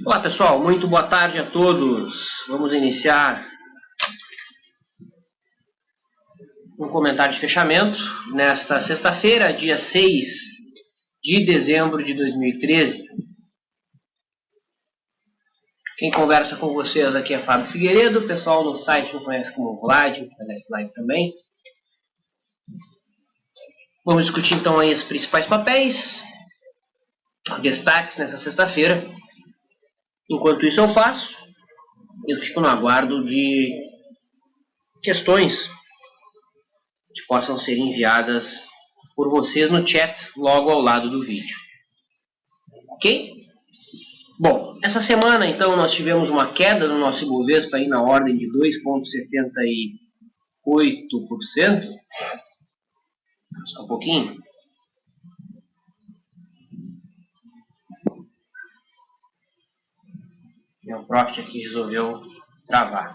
Olá pessoal, muito boa tarde a todos. Vamos iniciar um comentário de fechamento nesta sexta-feira, dia 6 de dezembro de 2013. Quem conversa com vocês aqui é Fábio Figueiredo, o pessoal no site me conhece como Vlad, nessa live também. Vamos discutir então aí os principais papéis, destaques nessa sexta-feira. Enquanto isso eu fico no aguardo de questões que possam ser enviadas por vocês no chat logo ao lado do vídeo. Ok? Bom, essa semana então nós tivemos uma queda no nosso Ibovespa aí na ordem de 2,78%. Só um pouquinho. Meu Profit aqui resolveu travar.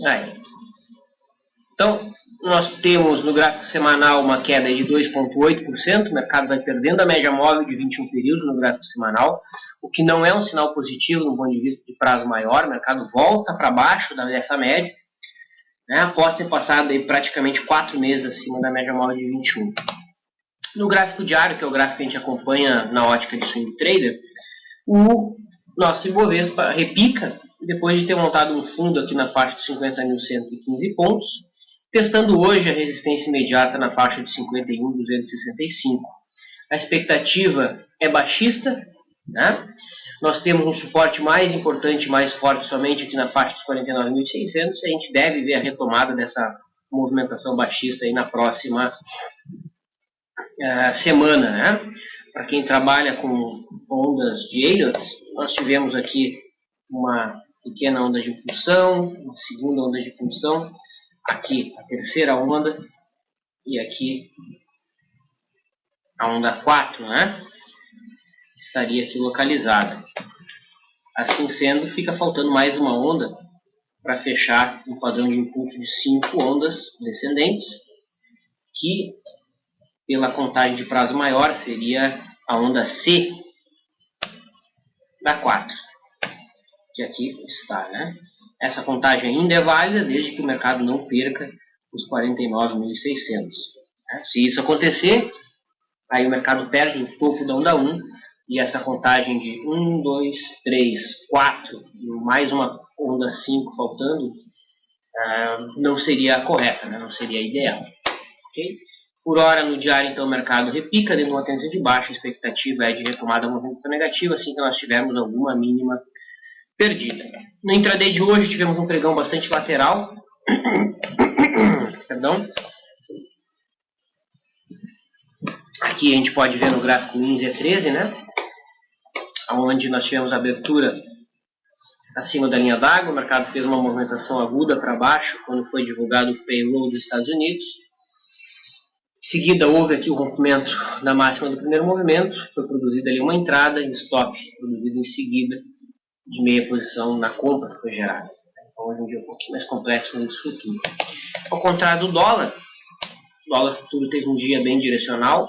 Aí. Então, nós temos no gráfico semanal uma queda de 2,8%. O mercado vai perdendo a média móvel de 21 períodos no gráfico semanal, o que não é um sinal positivo no ponto de vista de prazo maior. O mercado volta para baixo dessa média, né, após ter passado aí praticamente 4 meses acima da média móvel de 21. No gráfico diário, que é o gráfico que a gente acompanha na ótica de swing trader, o nosso Ibovespa repica depois de ter montado um fundo aqui na faixa de 50.115 pontos, testando hoje a resistência imediata na faixa de 51.265. A expectativa é baixista, né? Nós temos um suporte mais importante, mais forte somente aqui na faixa dos 49.600, e a gente deve ver a retomada dessa movimentação baixista aí na próxima semana, né? Para quem trabalha com ondas de Elliott, nós tivemos aqui uma pequena onda de impulsão, uma segunda onda de impulsão, aqui a terceira onda e aqui a onda 4, né? Estaria aqui localizada. Assim sendo, fica faltando mais uma onda para fechar um padrão de impulso de 5 ondas descendentes, que pela contagem de prazo maior seria a onda C da 4, que aqui está, né? Essa contagem ainda é válida desde que o mercado não perca os 49.600. Né? Se isso acontecer, aí o mercado perde o topo da onda 1 e essa contagem de 1, 2, 3, 4 e mais uma onda 5 faltando não seria correta, né? Não seria ideal. Okay? Por hora, no diário, então, o mercado repica dentro de uma tendência de baixa. A expectativa é de retomada da movimentação negativa, assim que nós tivermos alguma mínima perdida. No intraday de hoje, tivemos um pregão bastante lateral. Perdão. Aqui a gente pode ver no gráfico INZE 13, né? Onde nós tivemos a abertura acima da linha d'água. O mercado fez uma movimentação aguda para baixo quando foi divulgado o payroll dos Estados Unidos. Em seguida, houve aqui o rompimento da máxima do primeiro movimento, foi produzida ali uma entrada e stop, produzido em seguida de meia posição na compra que foi gerada. Então, hoje em dia é um pouquinho mais complexo no futuro. Ao contrário do dólar, o dólar futuro teve um dia bem direcional.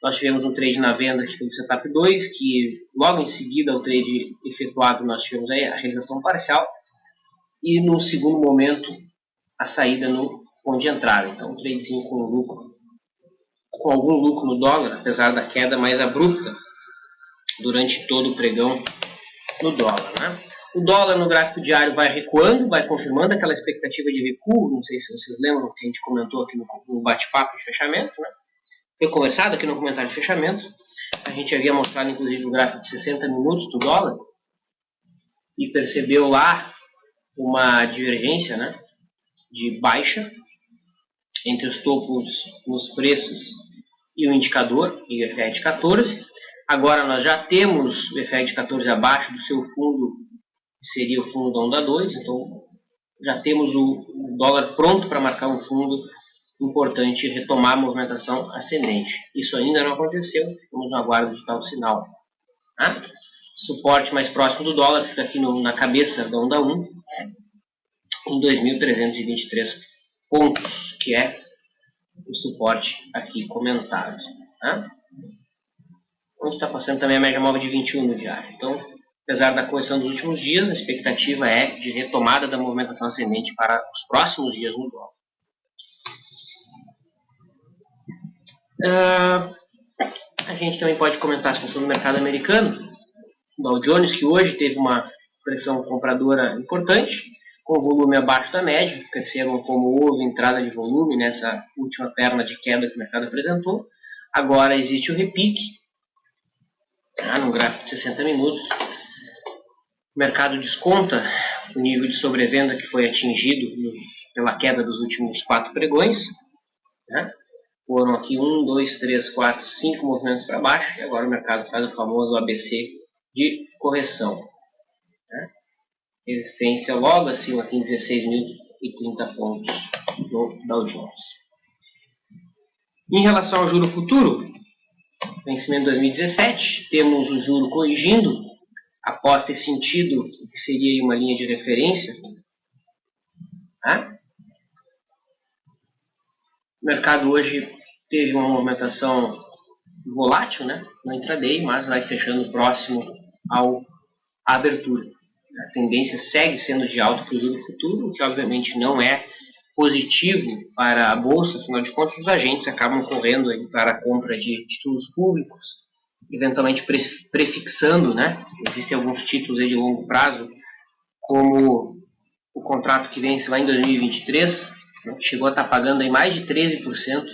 Nós tivemos um trade na venda aqui pelo setup 2, que logo em seguida ao trade efetuado nós tivemos aí a realização parcial e no segundo momento a saída no ponto de entrada. Então, um tradezinho com lucro, com algum lucro no dólar, apesar da queda mais abrupta durante todo o pregão no dólar, né? O dólar no gráfico diário vai recuando, vai confirmando aquela expectativa de recuo. Não sei se vocês lembram que a gente comentou aqui no bate-papo de fechamento, né? Foi conversado aqui no comentário de fechamento. A gente havia mostrado inclusive o gráfico de 60 minutos do dólar e percebeu lá uma divergência, né, de baixa entre os topos nos preços e o indicador, IFR de 14. Agora nós já temos o IFR de 14 abaixo do seu fundo, que seria o fundo da onda 2, então já temos o dólar pronto para marcar um fundo importante retomar a movimentação ascendente. Isso ainda não aconteceu, estamos no aguardo de tal sinal. Tá? Suporte mais próximo do dólar fica aqui na cabeça da onda 1, em 2.323 pontos, que é o suporte aqui comentado. Tá? Onde está passando também a média móvel de 21 no diário. Então, apesar da correção dos últimos dias, a expectativa é de retomada da movimentação ascendente para os próximos dias no dólar. A gente também pode comentar a situação do mercado americano. O Dow Jones, que hoje teve uma pressão compradora importante, com volume abaixo da média. Percebam como houve entrada de volume nessa última perna de queda que o mercado apresentou. Agora existe o repique, no gráfico de 60 minutos. O mercado desconta o nível de sobrevenda que foi atingido pela queda dos últimos 4 pregões. Né? Foram aqui 1, 2, 3, 4, 5 movimentos para baixo, e agora o mercado faz o famoso ABC de correção. Né? Resistência logo acima aqui em 16.030 pontos no Dow Jones. Em relação ao juro futuro, vencimento 2017, temos o juro corrigindo, após ter sentido o que seria uma linha de referência. Tá? O mercado hoje teve uma movimentação volátil, né, no intraday, mas vai fechando próximo à abertura. A tendência segue sendo de alta para o juro futuro, o que obviamente não é positivo para a bolsa. Afinal de contas, os agentes acabam correndo aí para a compra de títulos públicos, eventualmente prefixando, né? Existem alguns títulos aí de longo prazo, como o contrato que vence lá em 2023, né, chegou a estar pagando aí mais de 13%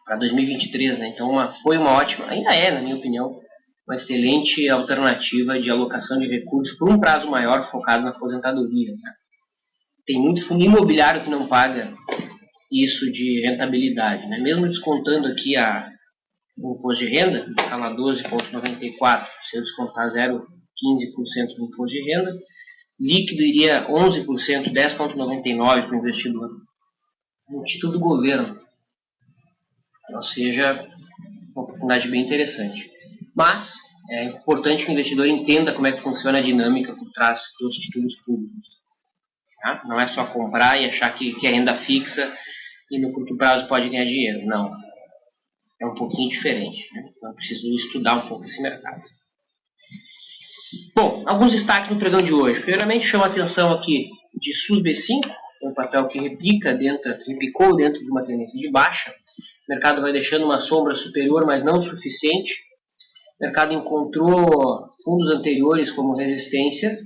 para 2023, né? Então foi uma ótima, ainda é, na minha opinião, uma excelente alternativa de alocação de recursos por um prazo maior focado na aposentadoria. Né? Tem muito fundo imobiliário que não paga isso de rentabilidade, né? Mesmo descontando aqui o imposto de renda, está lá 12,94, se eu descontar 0,15% do imposto de renda, líquido iria 11%, 10,99% para o investidor, no título do governo. Ou seja, uma oportunidade bem interessante. Mas é importante que o investidor entenda como é que funciona a dinâmica por trás dos títulos públicos. Tá? Não é só comprar e achar que é renda fixa e no curto prazo pode ganhar dinheiro. Não. É um pouquinho diferente. Né? Então é preciso estudar um pouco esse mercado. Bom, alguns destaques no pregão de hoje. Primeiramente, chama a atenção aqui de SUSB5, um papel que repicou dentro de uma tendência de baixa. O mercado vai deixando uma sombra superior, mas não o suficiente. O mercado encontrou fundos anteriores como resistência,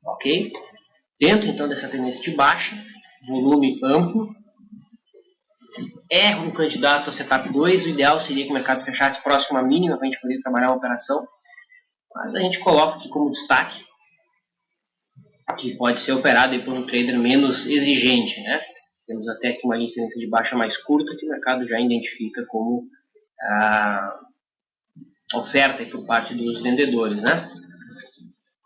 ok? Dentro então dessa tendência de baixa, volume amplo. É um candidato a setup 2, o ideal seria que o mercado fechasse próximo à mínima para a gente poder trabalhar uma operação. Mas a gente coloca aqui como destaque que pode ser operado aí por um trader menos exigente, né? Temos até aqui uma linha de baixa mais curta que o mercado já identifica como oferta aí por parte dos vendedores, né?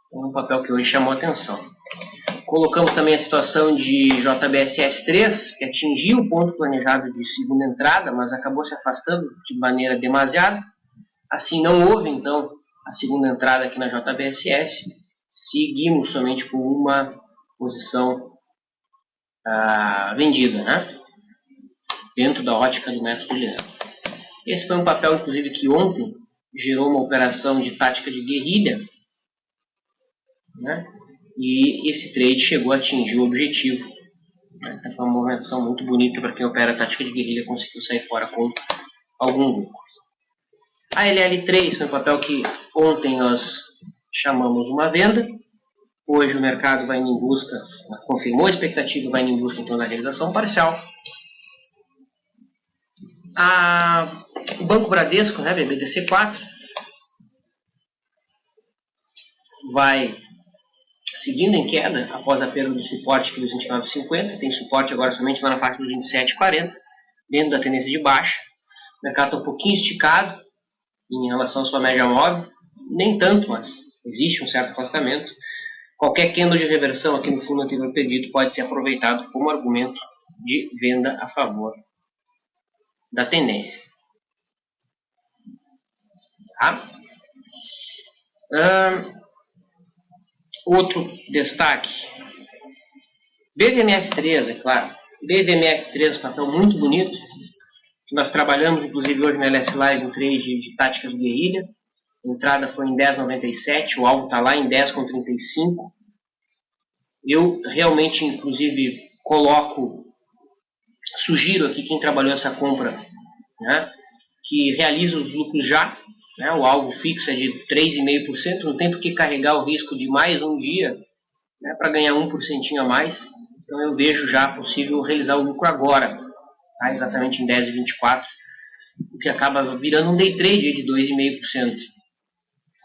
Então, um papel que hoje chamou a atenção. Colocamos também a situação de JBSS3, que atingiu o ponto planejado de segunda entrada, mas acabou se afastando de maneira demasiada. Assim, não houve, então, a segunda entrada aqui na JBSS. Seguimos somente com uma posição vendida, né? Dentro da ótica do método linear. Esse foi um papel, inclusive, que ontem gerou uma operação de tática de guerrilha, né? E esse trade chegou a atingir o objetivo. Né? Foi uma movimentação muito bonita para quem opera tática de guerrilha, conseguiu sair fora com algum lucro. A LL3 foi um papel que ontem nós chamamos uma venda. Hoje o mercado vai em busca, confirmou a expectativa, vai em busca então da realização parcial. O Banco Bradesco, né, BBDC4, vai seguindo em queda após a perda do suporte dos 29,50. Tem suporte agora somente lá na faixa dos 27,40, dentro da tendência de baixa. O mercado está um pouquinho esticado em relação à sua média móvel, nem tanto, mas existe um certo afastamento. Qualquer candle de reversão aqui no fundo anterior pedido pode ser aproveitado como argumento de venda a favor da tendência. Tá? Outro destaque, BVMF3, é claro. BVMF3, papel muito bonito. Nós trabalhamos, inclusive, hoje no LS Live, um trade de táticas de guerrilha. A entrada foi em 10,97, o alvo está lá em 10,35. Eu realmente, inclusive, sugiro aqui quem trabalhou essa compra, né, que realiza os lucros já. Né, o alvo fixo é de 3,5%, não tem por que carregar o risco de mais um dia, né, para ganhar 1% a mais. Então eu vejo já possível realizar o lucro agora, tá, exatamente em 10,24, o que acaba virando um day trade de 2,5%.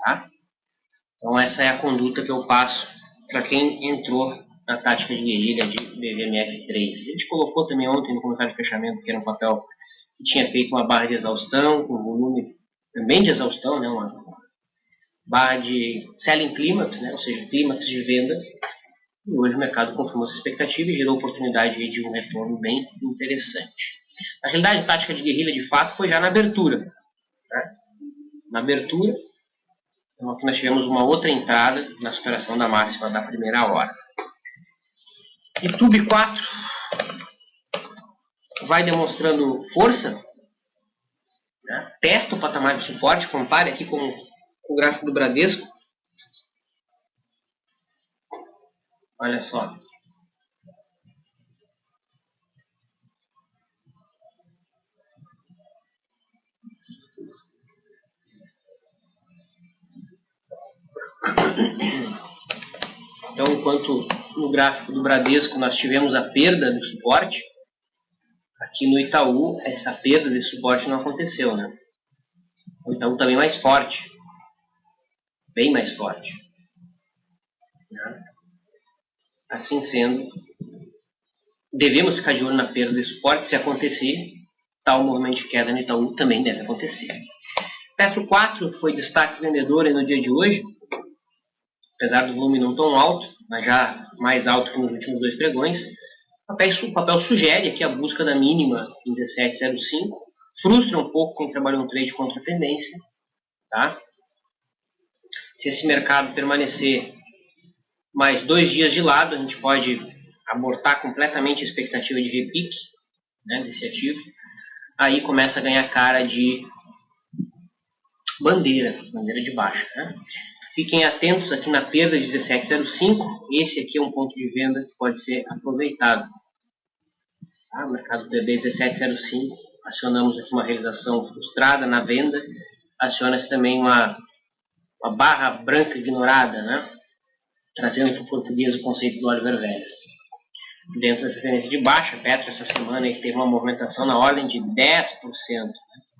Tá? Então essa é a conduta que eu passo para quem entrou na tática de guerrilha de BVMF3. A gente colocou também ontem no comentário de fechamento que era um papel que tinha feito uma barra de exaustão, com volume também de exaustão, né, uma barra de selling clímax, né, ou seja, clímax de venda. E hoje o mercado confirmou essa expectativa e gerou oportunidade de um retorno bem interessante. Na realidade, a tática de guerrilha de fato foi já na abertura. Né? Na abertura, então aqui nós tivemos uma outra entrada na superação da máxima da primeira hora. YouTube 4 vai demonstrando força, né? Testa o patamar de suporte, compare aqui com o gráfico do Bradesco. Olha só. Então, enquanto no gráfico do Bradesco nós tivemos a perda do suporte, aqui no Itaú essa perda de suporte não aconteceu, né? O Itaú está bem mais forte. Bem mais forte. Né? Assim sendo, devemos ficar de olho na perda de suporte. Se acontecer, tal movimento de queda no Itaú também deve acontecer. Petro 4 foi destaque vendedor no dia de hoje, apesar do volume não tão alto, mas já mais alto que nos últimos dois pregões. O papel sugere aqui a busca da mínima em 17,05, frustra um pouco quem trabalhou um trade contra a tendência. Tá? Se esse mercado permanecer mais 2 dias de lado, a gente pode abortar completamente a expectativa de repique, né, desse ativo. Aí começa a ganhar cara de bandeira de baixa. Né? Fiquem atentos aqui na perda de 17,05. Esse aqui é um ponto de venda que pode ser aproveitado. Tá? O mercado perder 17,05. Acionamos aqui uma realização frustrada na venda. Aciona-se também uma barra branca ignorada, né? Trazendo para o português o conceito do Oliver Velhas. Dentro dessa tendência de baixa, Petro essa semana teve uma movimentação na ordem de 10%. Né?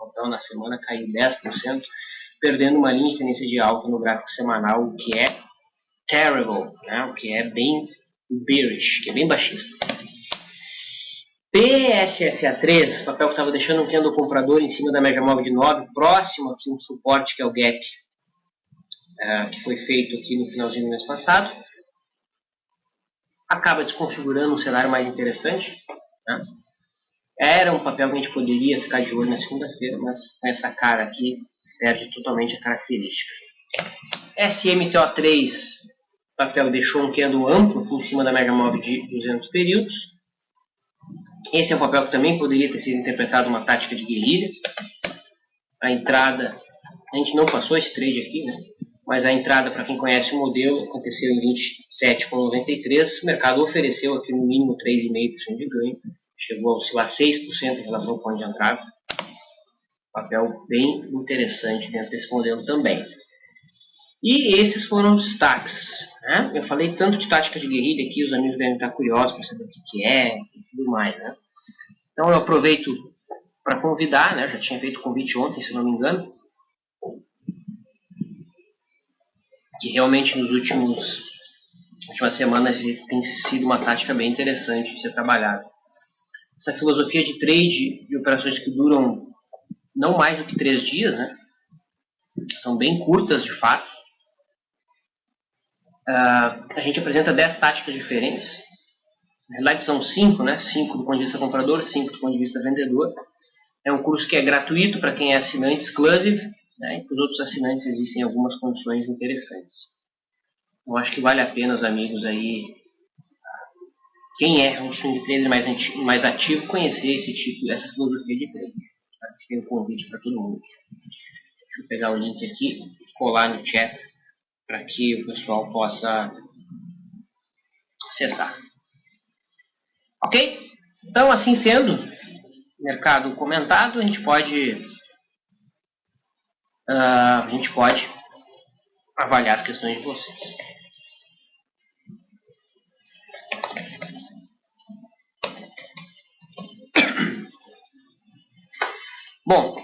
Então, na semana caiu 10%, perdendo uma linha de tendência de alta no gráfico semanal, o que é terrible, né? O que é bem bearish, que é bem baixista. PSSA3, papel que estava deixando um candle comprador em cima da média móvel de 9, próximo aqui um suporte que é o gap, que foi feito aqui no finalzinho do mês passado. Acaba desconfigurando um cenário mais interessante. Né? Era um papel que a gente poderia ficar de olho na segunda-feira, mas com essa cara aqui perde totalmente a característica. SMTO3, papel deixou um candle amplo aqui em cima da média móvel de 200 períodos. Esse é um papel que também poderia ter sido interpretado uma tática de guerrilha. A entrada, a gente não passou esse trade aqui, né? Mas a entrada, para quem conhece o modelo, aconteceu em 27,93. O mercado ofereceu aqui no mínimo 3,5% de ganho. Chegou a oscilar 6% em relação ao ponto de entrada. Papel bem interessante dentro desse modelo também. E esses foram os destaques. Né? Eu falei tanto de tática de guerrilha aqui, os amigos devem estar curiosos para saber o que é e tudo mais. Né? Então eu aproveito para convidar, né? Eu já tinha feito o convite ontem, se não me engano, que realmente nas últimas semanas tem sido uma tática bem interessante de ser trabalhada. Essa filosofia de trade, de operações que duram não mais do que 3 dias, né? São bem curtas de fato. A gente apresenta 10 táticas diferentes. Na realidade são 5, né? 5 do ponto de vista comprador, 5 do ponto de vista vendedor. É um curso que é gratuito para quem é assinante exclusive, né? E para os outros assinantes existem algumas condições interessantes. Eu acho que vale a pena os amigos aí, quem é um swing trader mais ativo, conhecer essa filosofia de trade. Fica um convite para todo mundo. Deixa eu pegar o link aqui, colar no chat, para que o pessoal possa acessar. Ok? Então, assim sendo, mercado comentado, a gente pode avaliar as questões de vocês. Bom,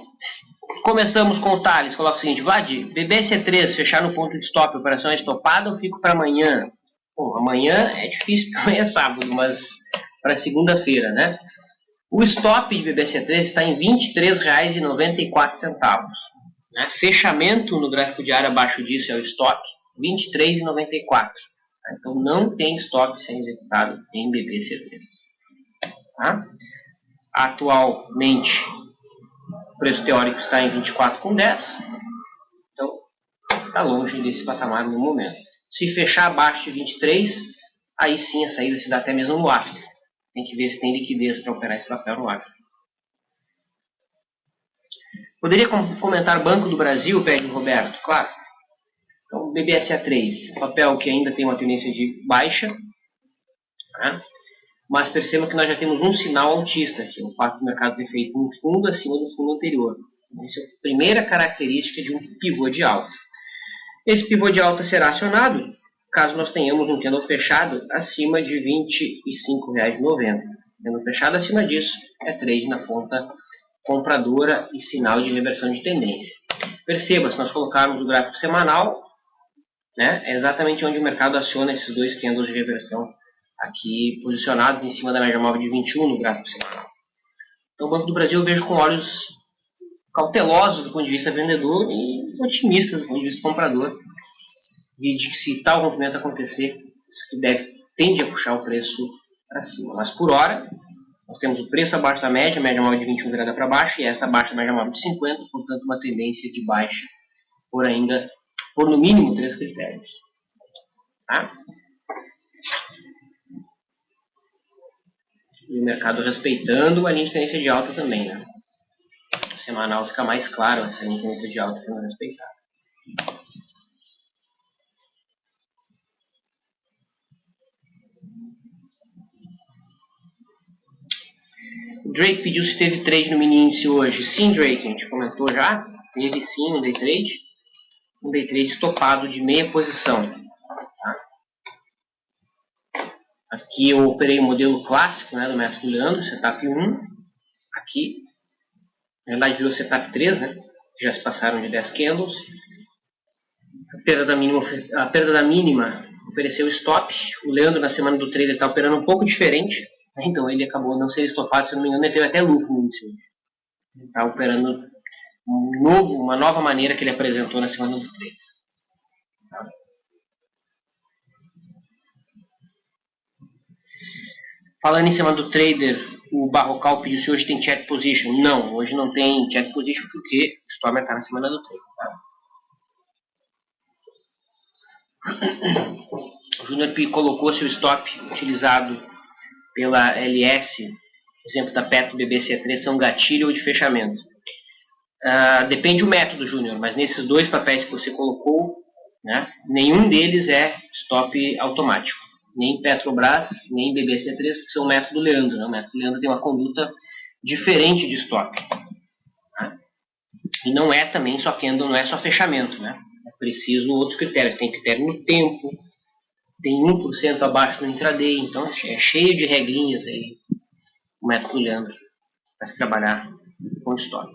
começamos com o Thales. Coloca o seguinte: Vlad, BBC3, fechar no ponto de stop, operação é estopada ou fico para amanhã? Bom, amanhã é difícil porque amanhã é sábado, mas para segunda-feira, né? O stop de BBC3 está em R$ 23,94. Né? Fechamento no gráfico diário abaixo disso é o stop, R$ 23,94. Então não tem stop sendo executado em BBC3. Tá? Atualmente, o preço teórico está em 24,10. Então está longe desse patamar no momento. Se fechar abaixo de 23, aí sim a saída se dá até mesmo no after. Tem que ver se tem liquidez para operar esse papel no after. Poderia comentar Banco do Brasil, pede o Roberto? Claro. Então, BBSA3, papel que ainda tem uma tendência de baixa, né? Mas perceba que nós já temos um sinal altista, que é o fato do mercado ter feito um fundo acima do fundo anterior. Essa é a primeira característica de um pivô de alta. Esse pivô de alta será acionado caso nós tenhamos um candle fechado acima de R$ 25,90. Candle fechado acima disso é trade na ponta compradora e sinal de reversão de tendência. Perceba, se nós colocarmos o gráfico semanal, né, é exatamente onde o mercado aciona esses dois candles de reversão aqui posicionados em cima da média móvel de 21 no gráfico semanal. Então o Banco do Brasil eu vejo com olhos cautelosos do ponto de vista vendedor e otimistas do ponto de vista comprador, de que se tal rompimento acontecer, isso tende a puxar o preço para cima. Mas por hora, nós temos o preço abaixo da média móvel de 21 virada para baixo, e esta abaixo da média móvel de 50, portanto uma tendência de baixa por no mínimo 3 critérios. Tá? E o mercado respeitando a linha de tendência de alta também, né? O semanal fica mais claro essa linha de tendência de alta sendo respeitada. O Drake pediu se teve trade no mini índice hoje. Sim, Drake, a gente comentou já. Teve sim um day trade. Um day trade estopado de meia posição. Tá? Aqui eu operei o modelo clássico, né, do método Leandro, setup 1. Aqui, na verdade virou setup 3, né? Já se passaram de 10 candles. A perda da mínima ofereceu stop. O Leandro na semana do trader está operando um pouco diferente. Então ele acabou não sendo estopado, se não me engano, ele teve até lucro no índice hoje. Ele está operando uma nova maneira que ele apresentou na semana do trader. Tá? Falando em cima do trader, o Barrocal pediu se hoje tem check position. Não, hoje não tem check position porque o Stormer está na semana do trader. Tá? O Junior P colocou seu stop utilizado pela LS, exemplo da Petro BBC3, são gatilho ou de fechamento. Depende do método, Júnior, mas nesses dois papéis que você colocou, né, nenhum deles é stop automático. Nem Petrobras, nem BBC3, porque são o método Leandro. Né? O método Leandro tem uma conduta diferente de stop. Né? E não é também só candle, não é só fechamento. Né? É preciso outros critérios. Tem critério no tempo, tem 1% abaixo no intraday, então é cheio de regrinhas aí o método Leandro para se trabalhar com stop.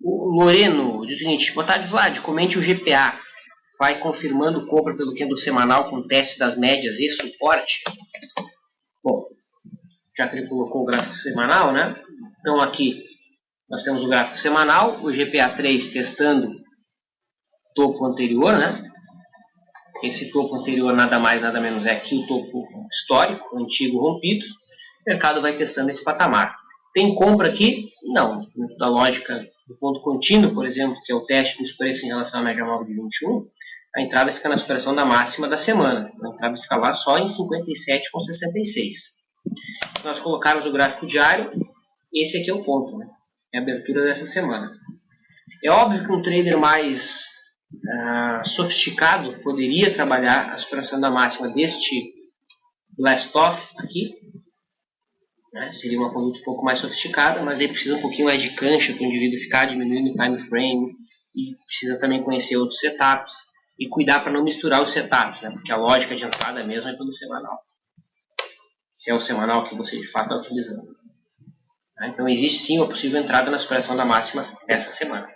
O Loreno diz o seguinte: boa tarde, Vlad, comente o GPA. Vai confirmando compra pelo candle semanal com teste das médias e suporte? Bom, já que ele colocou o gráfico semanal, né? Então aqui nós temos o gráfico semanal, o GPA3 testando topo anterior, né? Esse topo anterior nada mais, nada menos é aqui o topo histórico, antigo rompido, o mercado vai testando esse patamar. Tem compra aqui? Não. Da lógica do ponto contínuo, por exemplo, que é o teste dos preços em relação à média móvel de 21, a entrada fica na superação da máxima da semana. A entrada fica lá só em 57,66. Se nós colocarmos o gráfico diário, esse aqui é o ponto, né? É a abertura dessa semana. É óbvio que um trader mais sofisticado poderia trabalhar a superação da máxima deste last off aqui, né? Seria uma conduta um pouco mais sofisticada, mas aí precisa um pouquinho mais de cancha para o indivíduo ficar diminuindo o time frame, e precisa também conhecer outros setups e cuidar para não misturar os setups, né? Porque a lógica de entrada mesmo é pelo semanal, se é o semanal que você de fato está utilizando. Então existe sim a possível entrada na superação da máxima dessa semana.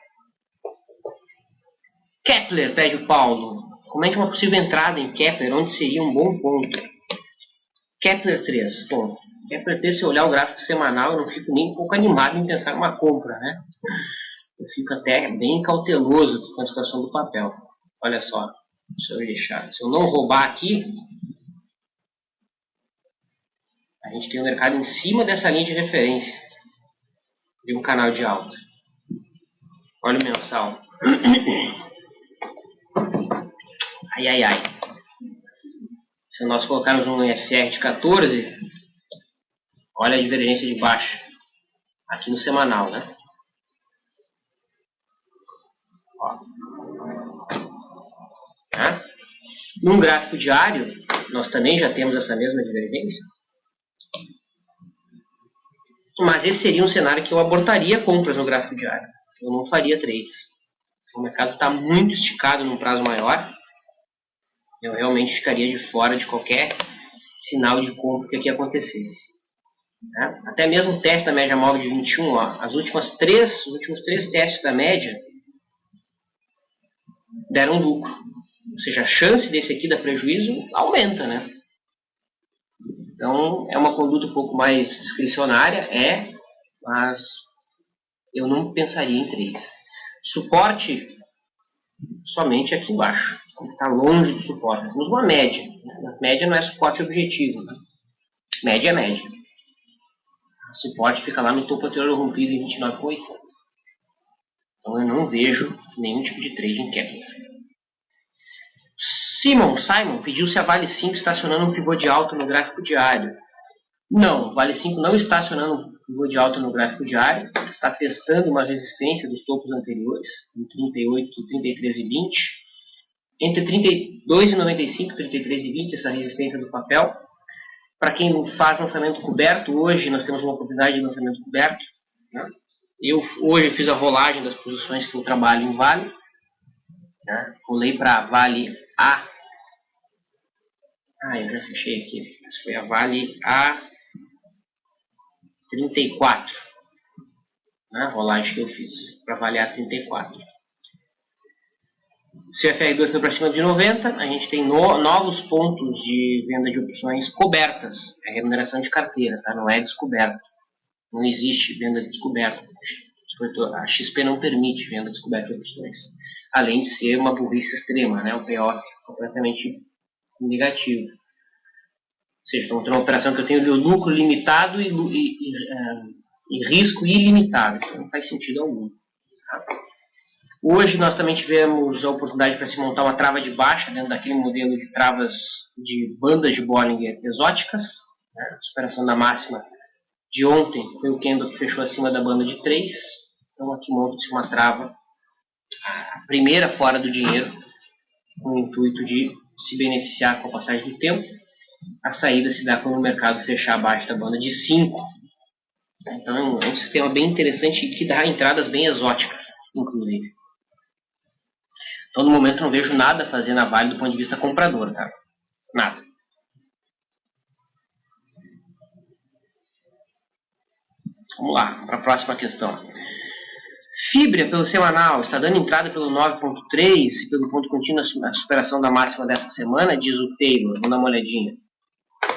Kepler, pede o Paulo. Comente uma possível entrada em Kepler, onde seria um bom ponto. Kepler 3, ponto. Kepler 3, se eu olhar o gráfico semanal, eu não fico nem um pouco animado em pensar em uma compra, né? Eu fico até bem cauteloso com a situação do papel. Olha só, se eu deixar, se eu não roubar aqui, a gente tem o mercado em cima dessa linha de referência de um canal de alta. Olha o mensal. Ai, ai, ai. Se nós colocarmos um FR de 14, olha a divergência de baixa. Aqui no semanal, né? Ó. Tá? Num gráfico diário, nós também já temos essa mesma divergência. Mas esse seria um cenário que eu abortaria compras no gráfico diário. Eu não faria trades. O mercado está muito esticado num prazo maior. Eu realmente ficaria de fora de qualquer sinal de compra que aqui acontecesse. Né? Até mesmo o teste da média móvel de 21, ó, os últimos três testes da média deram lucro. Ou seja, a chance desse aqui dar prejuízo aumenta, né? Então, é uma conduta um pouco mais discricionária, mas eu não pensaria em trades. Suporte somente aqui embaixo. Está longe do suporte. Temos uma média. A média não é suporte objetivo. Né? Média é média. O suporte fica lá no topo anterior rompido em 29,80. Então eu não vejo nenhum tipo de trade em Kepler. Simon pediu se a Vale 5 estacionando um pivô de alta no gráfico diário. Não, Vale 5 não está acionando um pivô de alta no gráfico diário. Está testando uma resistência dos topos anteriores, em 38, 33 e 20. Entre 32,95 e 33 e 20, essa resistência do papel. Para quem faz lançamento coberto, hoje nós temos uma oportunidade de lançamento coberto. Né? Eu hoje fiz a rolagem das posições que eu trabalho em Vale. Né? Rolei para Vale A. Eu já fechei aqui. Essa foi a Vale A34. Né? A rolagem que eu fiz para Vale A34. Se o FR2 foi para cima de 90, a gente tem novos pontos de venda de opções cobertas. É remuneração de carteira, tá? Não é descoberta. Não existe venda descoberta. A XP não permite venda descoberta de opções. Além de ser uma burrice extrema, né? O PO completamente negativo. Ou seja, estamos tendo uma operação que eu tenho lucro limitado e risco ilimitado. Então não faz sentido algum. Tá? Hoje nós também tivemos a oportunidade para se montar uma trava de baixa dentro daquele modelo de travas de bandas de Bollinger exóticas. Né? A superação da máxima de ontem foi o candle que fechou acima da banda de 3. Então aqui monta-se uma trava, a primeira fora do dinheiro, com o intuito de se beneficiar com a passagem do tempo. A saída se dá quando o mercado fechar abaixo da banda de 5. Então é um sistema bem interessante que dá entradas bem exóticas, inclusive. Então no momento não vejo nada a fazer na Vale do ponto de vista comprador. Tá? Nada. Vamos lá, para a próxima questão. Fibra pelo semanal está dando entrada pelo 9.3 e pelo ponto contínuo a superação da máxima dessa semana, diz o Taylor. Vamos dar uma olhadinha.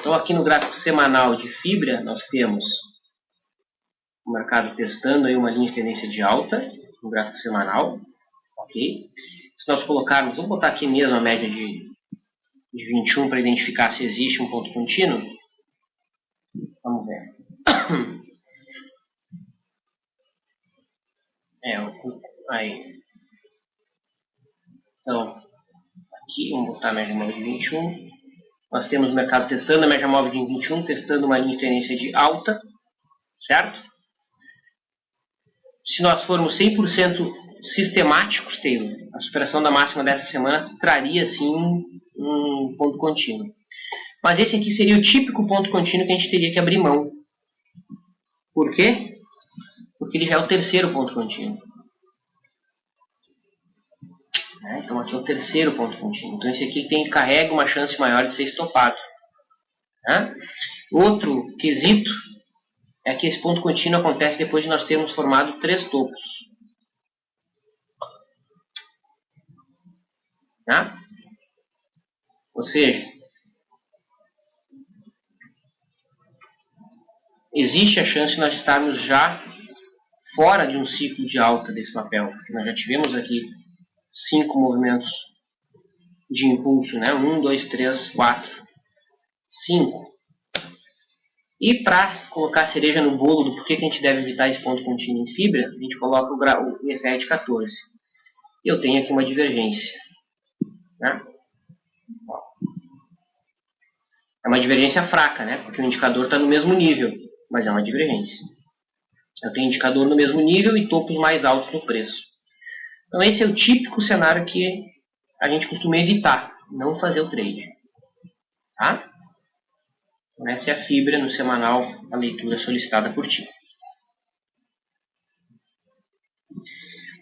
Então aqui no gráfico semanal de Fibra nós temos o mercado testando aí uma linha de tendência de alta no gráfico semanal. Ok? Se nós colocarmos, vamos botar aqui mesmo a média de de 21 para identificar se existe um ponto contínuo? Vamos ver. Aí. Então, aqui, vamos botar a média móvel de 21. Nós temos o mercado testando a média móvel de 21, testando uma linha de tendência de alta, certo? Se nós formos 100% sistemáticos, Taylor, a superação da máxima dessa semana traria, sim, um ponto contínuo. Mas esse aqui seria o típico ponto contínuo que a gente teria que abrir mão. Por quê? Porque ele já é o terceiro ponto contínuo. Então aqui é o terceiro ponto contínuo. Então esse aqui carrega uma chance maior de ser estopado. Outro quesito é que esse ponto contínuo acontece depois de nós termos formado 3 topos. Ou seja, existe a chance de nós estarmos já fora de um ciclo de alta desse papel. Porque nós já tivemos aqui 5 movimentos de impulso, 1, 2, 3, 4, 5. E para colocar a cereja no bolo do porquê que a gente deve evitar esse ponto contínuo em fibra, a gente coloca o IFR de 14. E eu tenho aqui uma divergência. É uma divergência fraca, porque o indicador está no mesmo nível, mas é uma divergência. Eu tenho indicador no mesmo nível e topos mais altos no preço. Então esse é o típico cenário que a gente costuma evitar, não fazer o trade. Então, essa é a fibra no semanal, a leitura solicitada por ti.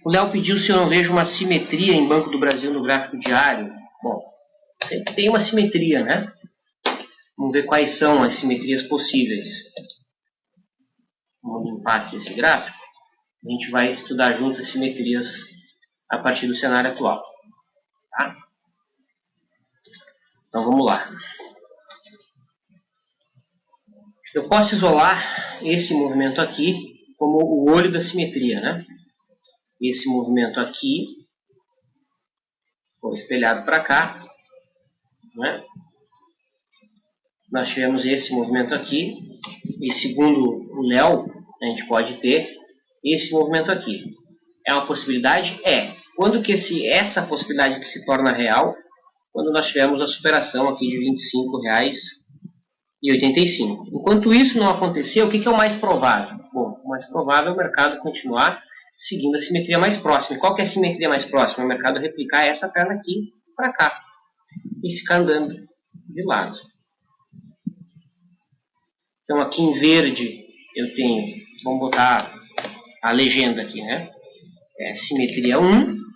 O Léo pediu se eu não vejo uma simetria em Banco do Brasil no gráfico diário. Bom, sempre tem uma simetria, Vamos ver quais são as simetrias possíveis. Vamos limpar aqui esse gráfico. A gente vai estudar junto as simetrias a partir do cenário atual. Então vamos lá. Eu posso isolar esse movimento aqui como o olho da simetria, Esse movimento aqui foi espelhado para cá, Nós tivemos esse movimento aqui e segundo o Léo, a gente pode ter esse movimento aqui. É uma possibilidade? É. Quando que essa possibilidade que se torna real? Quando nós tivermos a superação aqui de R$ 25,85. Enquanto isso não acontecer, o que é o mais provável? Bom, o mais provável é o mercado continuar seguindo a simetria mais próxima. E qual que é a simetria mais próxima? O mercado replicar essa perna aqui para cá e ficar andando de lado. Então aqui em verde eu tenho, vamos botar a legenda aqui, simetria 1.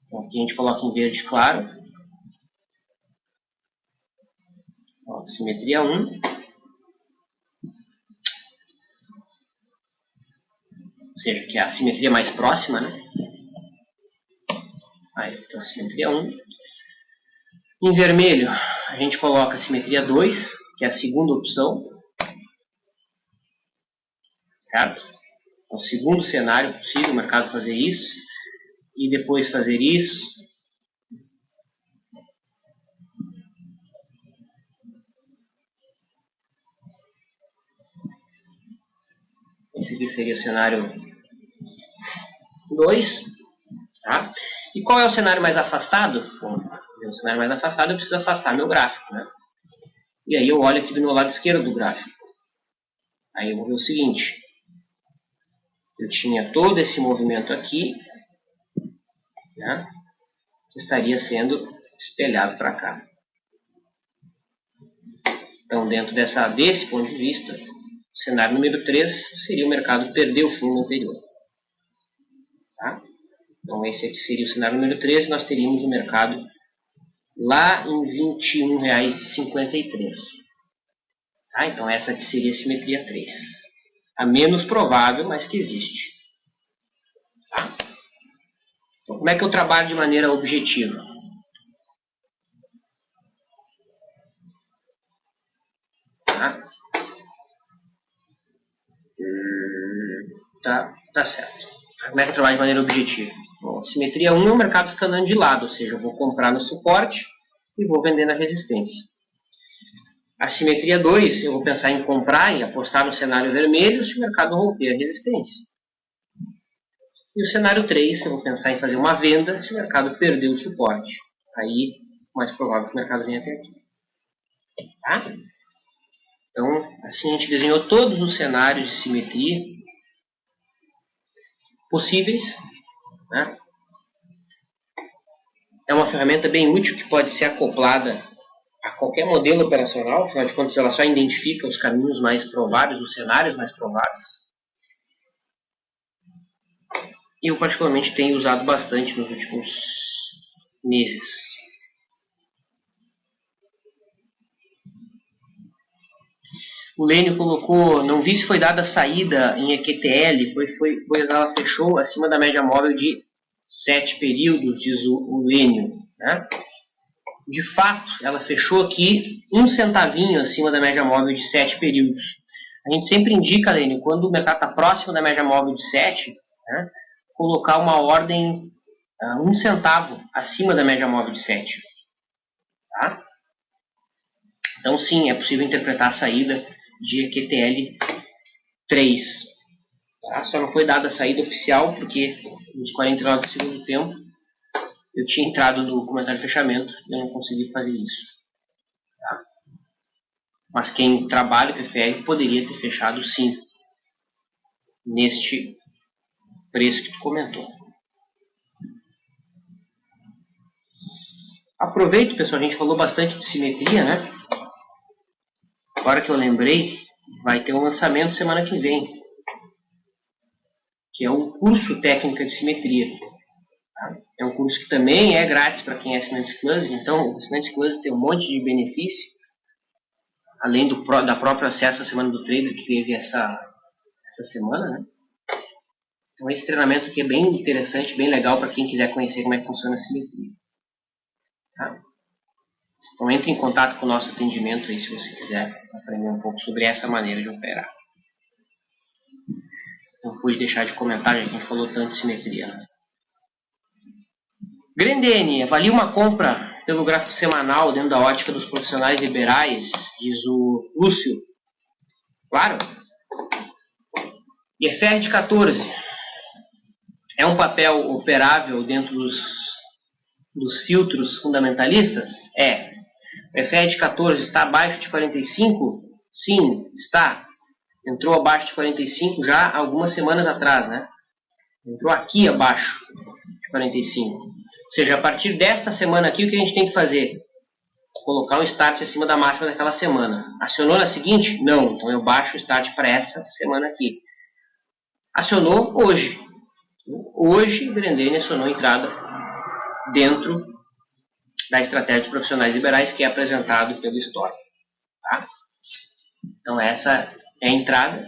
Então, aqui a gente coloca em verde claro. Simetria 1. Ou seja, que é a simetria mais próxima, Aí, então, simetria 1. Em vermelho, a gente coloca a simetria 2, que é a segunda opção. Certo? É o segundo cenário possível, o mercado fazer isso. E depois fazer isso. Esse aqui seria o cenário 2. E qual é o cenário mais afastado? Bom, o cenário mais afastado eu preciso afastar meu gráfico. E aí eu olho aqui do meu lado esquerdo do gráfico. Aí eu vou ver o seguinte. Eu tinha todo esse movimento aqui, que estaria sendo espelhado para cá. Então, dentro desse ponto de vista, o cenário número 3 seria o mercado perder o fundo anterior. Então, esse aqui seria o cenário número 3, e nós teríamos o mercado lá em R$ 21,53. Então, essa aqui seria a simetria 3. A menos provável, mas que existe. Então, como é que eu trabalho de maneira objetiva? Tá certo. Como é que eu trabalho de maneira objetiva? Bom, simetria 1 é o mercado fica andando de lado, ou seja, eu vou comprar no suporte e vou vender na resistência. A simetria 2, eu vou pensar em comprar e apostar no cenário vermelho se o mercado romper a resistência. E o cenário 3, eu vou pensar em fazer uma venda se o mercado perder o suporte. Aí, mais provável que o mercado venha até aqui. Tá? Então, assim a gente desenhou todos os cenários de simetria possíveis. Né? É uma ferramenta bem útil que pode ser acoplada a qualquer modelo operacional, afinal de contas ela só identifica os caminhos mais prováveis, os cenários mais prováveis. E eu particularmente tenho usado bastante nos últimos meses. O Lênio colocou, não vi se foi dada a saída em EQTL, pois ela fechou acima da média móvel de 7 períodos, diz o Lênio. Né? De fato, ela fechou aqui 1 centavinho acima da média móvel de 7 períodos. A gente sempre indica, Lênio, quando o mercado está próximo da média móvel de 7, né, colocar uma ordem 1 centavo acima da média móvel de 7. Tá? Então, sim, é possível interpretar a saída de EQTL 3. Tá? Só não foi dada a saída oficial, porque nos 49 do segundo tempo eu tinha entrado no comentário de fechamento e eu não consegui fazer isso. Tá? Mas quem trabalha com FR poderia ter fechado sim neste preço que tu comentou. Aproveito, pessoal, a gente falou bastante de simetria, né? Agora que eu lembrei, vai ter um lançamento semana que vem, que é o curso Técnica de Simetria. Tá? É um curso que também é grátis para quem é assinante exclusive, então o assinante exclusive tem um monte de benefício, além da própria acesso à Semana do Trader que teve essa semana, né? Então esse treinamento aqui é bem interessante, bem legal para quem quiser conhecer como é que funciona a simetria. Tá? Então entre em contato com o nosso atendimento aí se você quiser aprender um pouco sobre essa maneira de operar. Não pude deixar de comentar, já que a gente falou tanto de simetria. Né? Grendene, avalie uma compra pelo gráfico semanal dentro da ótica dos profissionais liberais, diz o Lúcio. Claro. IFR de 14. É um papel operável dentro dos filtros fundamentalistas? É. O IFR de 14 está abaixo de 45? Sim, está. Entrou abaixo de 45 já há algumas semanas atrás, né? Entrou aqui abaixo de 45. Ou seja, a partir desta semana aqui, o que a gente tem que fazer? Colocar um start acima da máxima daquela semana. Acionou na seguinte? Não. Então eu baixo o start para essa semana aqui. Acionou hoje. Hoje, o Grendene acionou a entrada dentro da estratégia dos profissionais liberais que é apresentado pelo histórico. Tá? Então essa é a entrada.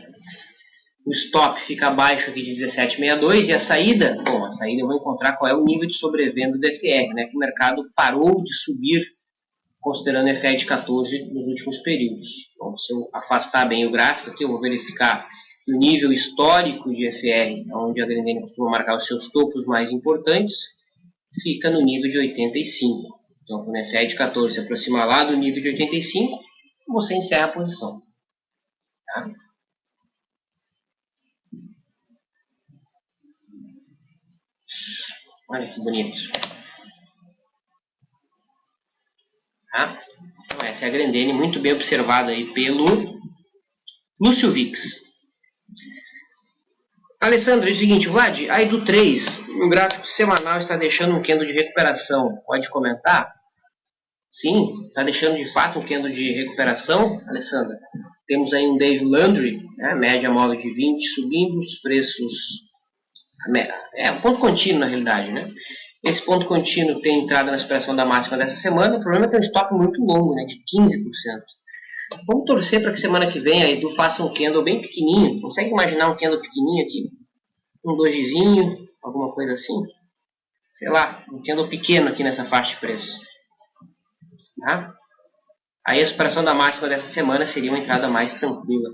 O stop fica abaixo aqui de 17,62 e a saída, bom, a saída eu vou encontrar qual é o nível de sobrevenda do FR, né, que o mercado parou de subir considerando o FR de 14 nos últimos períodos. Então, se eu afastar bem o gráfico aqui, eu vou verificar que o nível histórico de FR, onde a Grendene costuma marcar os seus topos mais importantes, fica no nível de 85. Então, quando o FR de 14 se aproxima lá do nível de 85, você encerra a posição. Tá? Olha que bonito. Tá? Então essa é a Grendene, muito bem observada aí pelo Lúcio Vix. Alessandro, é o seguinte, Vlad, aí do 3, no gráfico semanal está deixando um candle de recuperação. Pode comentar? Sim, está deixando de fato um candle de recuperação, Alessandra. Temos aí um Dave Landry, né, média móvel de 20, subindo os preços. É um ponto contínuo na realidade, né? Esse ponto contínuo tem entrada na superação da máxima dessa semana. O problema é que é um stop muito longo, né, de 15%. Vamos torcer para que semana que vem a Edu faça um candle bem pequenininho. Consegue imaginar um candle pequenininho aqui? Um dojizinho, alguma coisa assim? Sei lá, um candle pequeno aqui nessa faixa de preço. Tá? Aí a superação da máxima dessa semana seria uma entrada mais tranquila.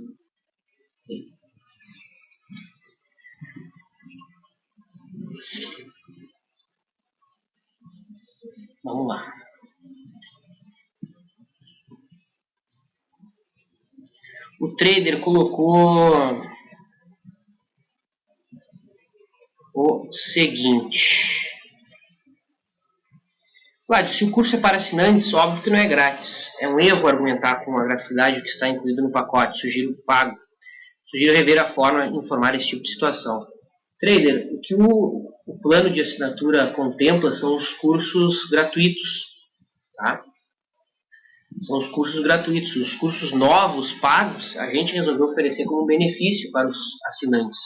Vamos lá. o trader colocou o seguinte. Claro, se o curso é para assinantes, óbvio que não é grátis. É um erro argumentar com a gratuidade que está incluído no pacote. Sugiro pago. Sugiro rever a forma de informar esse tipo de situação. Trader, o que o plano de assinatura contempla são os cursos gratuitos. Tá? São os cursos gratuitos. Os cursos novos, pagos, a gente resolveu oferecer como benefício para os assinantes.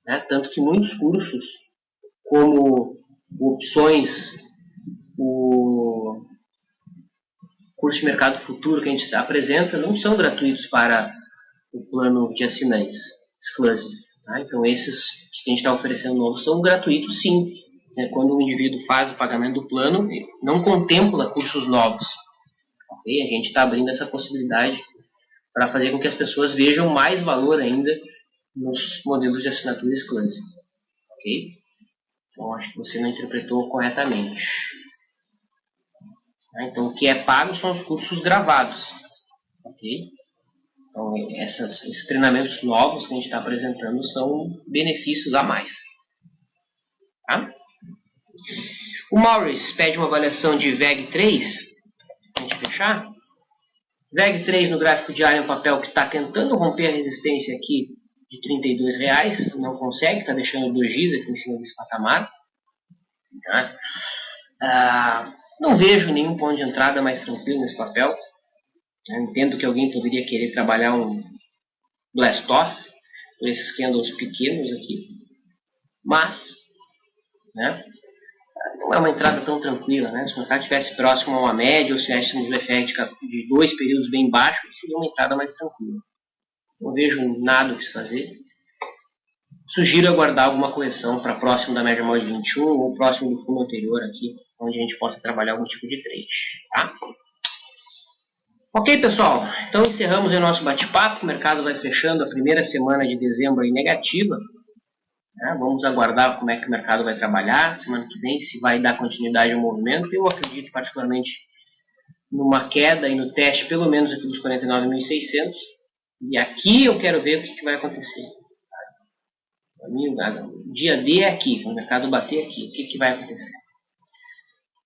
Né? Tanto que muitos cursos, como opções, o curso de mercado futuro que a gente apresenta, não são gratuitos para o plano de assinantes exclusive. Tá? Então esses que a gente está oferecendo novos são gratuitos sim. Quando o indivíduo faz o pagamento do plano, não contempla cursos novos. Okay? A gente está abrindo essa possibilidade para fazer com que as pessoas vejam mais valor ainda nos modelos de assinatura exclusive. Ok? Então acho que você não interpretou corretamente. Então o que é pago são os cursos gravados. Ok? Então esses treinamentos novos que a gente está apresentando são benefícios a mais. Tá? O Maurice pede uma avaliação de VEG3. A gente fechar. VEG3 no gráfico diário é um papel que está tentando romper a resistência aqui de R$32. Não consegue, está deixando 2 Gs aqui em cima desse patamar. Tá? Não vejo nenhum ponto de entrada mais tranquilo nesse papel. Eu entendo que alguém poderia querer trabalhar um blast-off por esses candles pequenos aqui. Mas, né, não é uma entrada tão tranquila. Né? Se o mercado estivesse próximo a uma média ou se estivéssemos no effect de 2 períodos bem baixos, seria uma entrada mais tranquila. Não vejo nada o que se fazer. Sugiro aguardar alguma correção para próximo da média móvel de 21 ou próximo do fundo anterior aqui, onde a gente possa trabalhar algum tipo de trade. Tá? Ok, pessoal? Então encerramos o nosso bate-papo. O mercado vai fechando a primeira semana de dezembro aí negativa. Vamos aguardar como é que o mercado vai trabalhar semana que vem, se vai dar continuidade ao movimento. Eu acredito particularmente numa queda e no teste pelo menos aqui dos 49.600. E aqui eu quero ver o que vai acontecer. O dia D é aqui, quando o mercado bater aqui, o que vai acontecer?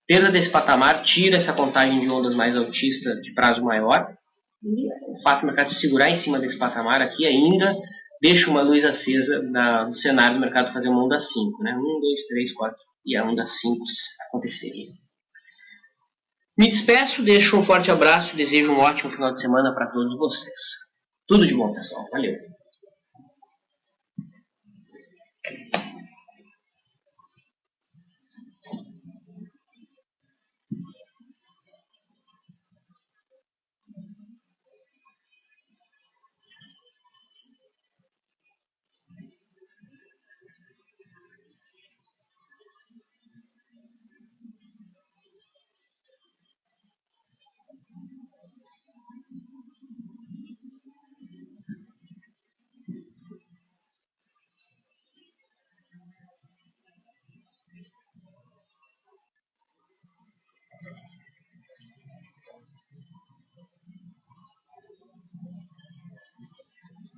Perda desse patamar tira essa contagem de ondas mais altista de prazo maior. E o fato do mercado se segurar em cima desse patamar aqui ainda deixa uma luz acesa no cenário do mercado fazer uma onda 5. Né? 1, 2, 3, 4 e a onda 5 aconteceria. Me despeço, deixo um forte abraço e desejo um ótimo final de semana para todos vocês. Tudo de bom, pessoal. Valeu!